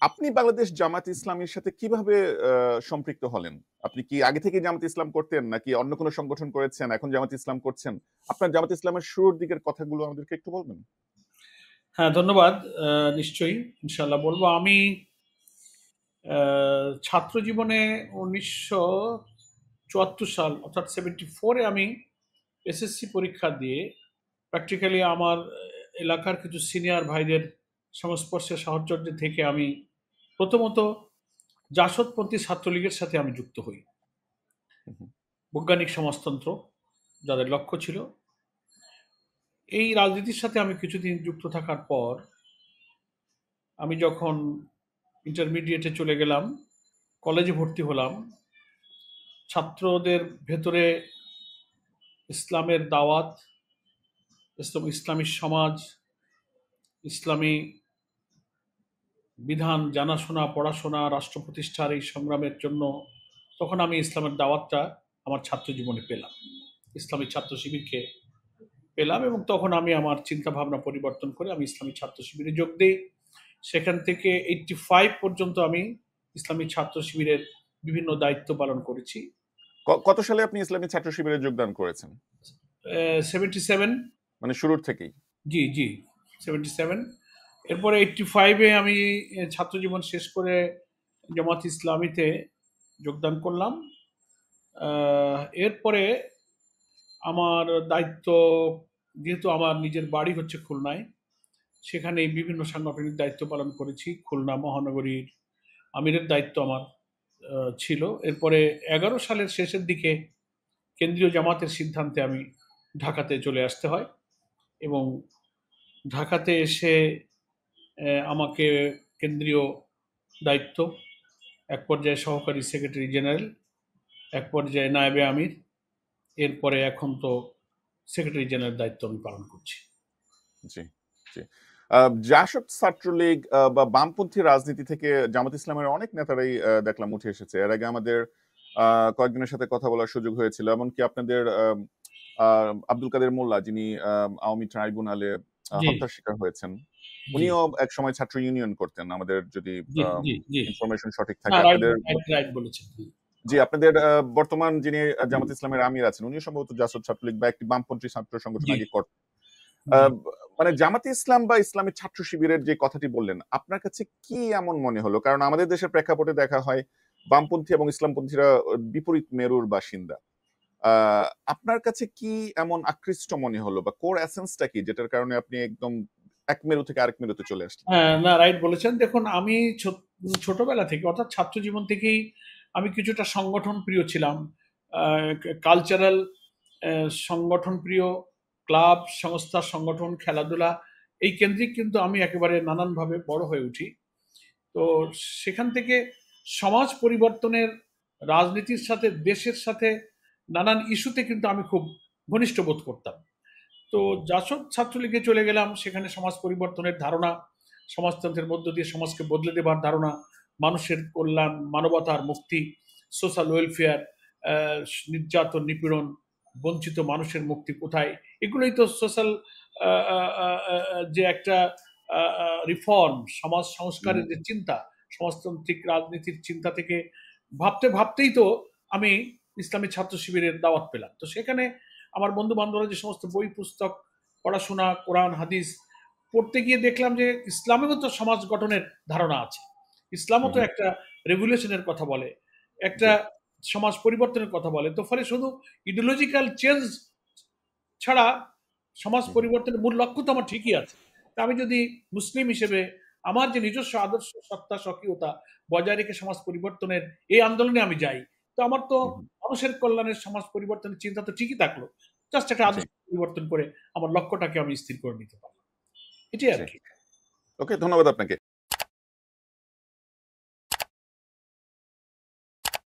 আপনি বাংলাদেশ জামাত ইসলামীর সাথে কিভাবে সম্পৃক্ত হলেন? আপনি কি আগে থেকেই জামাত ইসলাম করতেন নাকি অন্য কোনো সংগঠন করেছেন, এখন জামাত ইসলাম করছেন? আপনার জামাত ইসলামের শুরুর দিকের কথাগুলো আমাদেরকে একটু বলবেন? হ্যাঁ, ধন্যবাদ। নিশ্চয়ই ইনশাল্লাহ বলবো। আমি ছাত্র জীবনে 1974 সাল অর্থাৎ 74-এ আমি এসএসসি পরীক্ষা দিয়ে প্র্যাকটিক্যালি আমার এলাকার কিছু সিনিয়র ভাইদের সংস্পর্শে সাহচর্য থেকে আমি প্রথমত জাসদপন্থী ছাত্রলীগের সাথে আমি যুক্ত হই। হুম, হুম। বৈজ্ঞানিক সমাজতন্ত্র যাদের লক্ষ্য ছিল। এই রাজনীতির সাথে আমি কিছুদিন যুক্ত থাকার পর আমি যখন ইন্টারমিডিয়েটে চলে গেলাম, কলেজে ভর্তি হলাম, ছাত্রদের ভেতরে ইসলামের দাওয়াত, ইসলামী সমাজ, ইসলামী বিধান জানাশোনা, পড়াশোনা, রাষ্ট্র প্রতিষ্ঠার এই সংগ্রামের জন্য তখন আমি ইসলামের দাওয়াতটা আমার ছাত্র জীবনে পেলাম। ইসলামী ছাত্র শিবিরকে পেলাম এবং তখন আমি আমার চিন্তা ভাবনা পরিবর্তন করে আমি ইসলামী ছাত্র শিবিরে যোগ দিই। সেখান থেকে 85 পর্যন্ত আমি ইসলামী ছাত্র শিবিরের বিভিন্ন দায়িত্ব পালন করেছি। কত সালে আপনি ইসলামী ছাত্র শিবিরে যোগদান করেছেন? 77। মানে শুরুর থেকেই? জি, জি, 77। এরপরে 85-এ আমি ছাত্র জীবন শেষ করে জামাত ইসলামীতে যোগদান করলাম। এরপরে আমার দায়িত্ব, যেহেতু আমার নিজের বাড়ি হচ্ছে খুলনায়, সেখানে বিভিন্ন সাংগঠনিক দায়িত্ব পালন করেছি। খুলনা মহানগরীর আমিরের দায়িত্ব আমার ছিল। এরপরে 11 সালের শেষের দিকে কেন্দ্রীয় জামাতের সিদ্ধান্তে আমি ঢাকাতে চলে আসতে হয় এবং ঢাকাতে এসে আমাকে কেন্দ্রীয় দায়িত্ব, এক পর্যায়ে সহকারী সেক্রেটারি জেনারেল, এক পর্যায়ে নায়েবে আমির, এরপরে এখন তো সেক্রেটারি জেনারেল দায়িত্ব আমি পালন করছি। জি, জি। জাসদ ছাত্রলীগ বা বামপন্থী রাজনীতি থেকে জামাত ইসলামের অনেক নেতারাই দেখলাম উঠে এসেছে। এর আগে আমাদের কয়েকজনের সাথে কথা বলার সুযোগ হয়েছিল। এমনকি আপনাদের আব্দুল কাদের মোল্লা, যিনি আওয়ামী ট্রাইব্যুনালে জি, হত্যার শিকার হয়েছেন, জি, উনিও এক সময় ছাত্র ইউনিয়ন করতেন, আমাদের যদি জি, জি, জি। ইনফরমেশন সঠিক না, থাকে। রাইট, আপনাদের রাইট, রাইট বলেছেন। জি, আপনাদের বর্তমান যিনি জামাত ইসলামের আমির আছেন, উনিও সম্ভবত জাসদ ছাত্রলীগ বা একটি বামপন্থী ছাত্র সংগঠন জি, আগে করতেন। জি। আহ, মানে জামাতে ইসলাম বা ইসলামী ছাত্র শিবিরের যে কথাটি বললেন, আপনার কাছে কি এমন মনে হলো? কারণ আমাদের দেশের প্রেক্ষাপটে দেখা হয় বামপন্থী এবং ইসলামপন্থীরা বিপরীত মেরুর বাসিন্দা। আপনার কাছে কি এমন আকৃষ্ট মনে হলো বা কোর এসেন্সটা কি, যেটার কারণে আপনি একদম এক মেরু থেকে আরেক মেরুতে চলে আসলেন? হ্যাঁ, না, রাইট বলেছেন। দেখুন, আমি ছোটবেলা থেকে অর্থাৎ ছাত্র জীবন থেকেই আমি কিছুটা সংগঠন প্রিয় ছিলাম। কালচারাল সংগঠন প্রিয়, ক্লাব, সংস্থা, সংগঠন, খেলাধুলা এই কেন্দ্রিক কিন্তু আমি একেবারে নানানভাবে বড় হয়ে উঠি। তো সেখান থেকে সমাজ পরিবর্তনের, রাজনীতির সাথে, দেশের সাথে নানান ইস্যুতে কিন্তু আমি খুব ঘনিষ্ঠ বোধ করতাম। তো জাসদ ছাত্রলীগে চলে গেলাম, সেখানে সমাজ পরিবর্তনের ধারণা, সমাজতন্ত্রের মধ্য দিয়ে সমাজকে বদলে দেবার ধারণা, মানুষের কল্যাণ, মানবতার মুক্তি, সোশ্যাল ওয়েলফেয়ার, নির্যাতন, নিপীড়ন, বঞ্চিত মানুষের মুক্তি কোথায়, এগুলোই তো সোশ্যাল যে একটা রিফর্ম, সমাজ সংস্কারের যে চিন্তা, সমাজতান্ত্রিক রাজনীতির চিন্তা থেকে ভাবতে ভাবতেই তো আমি ইসলামী ছাত্র শিবিরের দাওয়াত পেলাম। তো সেখানে আমার বন্ধু বান্ধবরা যে সমস্ত বই পুস্তক, পড়াশোনা, কোরআন হাদিস পড়তে গিয়ে দেখলাম যে ইসলামেও তো সমাজ গঠনের ধারণা আছে, ইসলামও তো একটা রেভলিউশনের কথা বলে, একটা জি, সমাজ পরিবর্তনের কথা বলে। তো ফলে শুধু ইডিওলজিক্যাল চেঞ্জ ছাড়া সমাজ পরিবর্তনের মূল লক্ষ্য তো আমার ঠিকই আছে। তা আমি যদি মুসলিম হিসেবে আমার যে নিজস্ব আদর্শ, সত্তা, স্বকীয়তা বজায় রেখে সমাজ পরিবর্তনের এই আন্দোলনে আমি যাই, তো আমার তো মানুষের কল্যাণের, সমাজ পরিবর্তনের চিন্তা তো ঠিকই থাকলো। জাস্ট একটা জি, আদর্শ পরিবর্তন করে আমার লক্ষ্যটাকে আমি স্থির করে নিতে পারলাম। এটাই জি। আর কি। ওকে, ধন্যবাদ আপনাকে।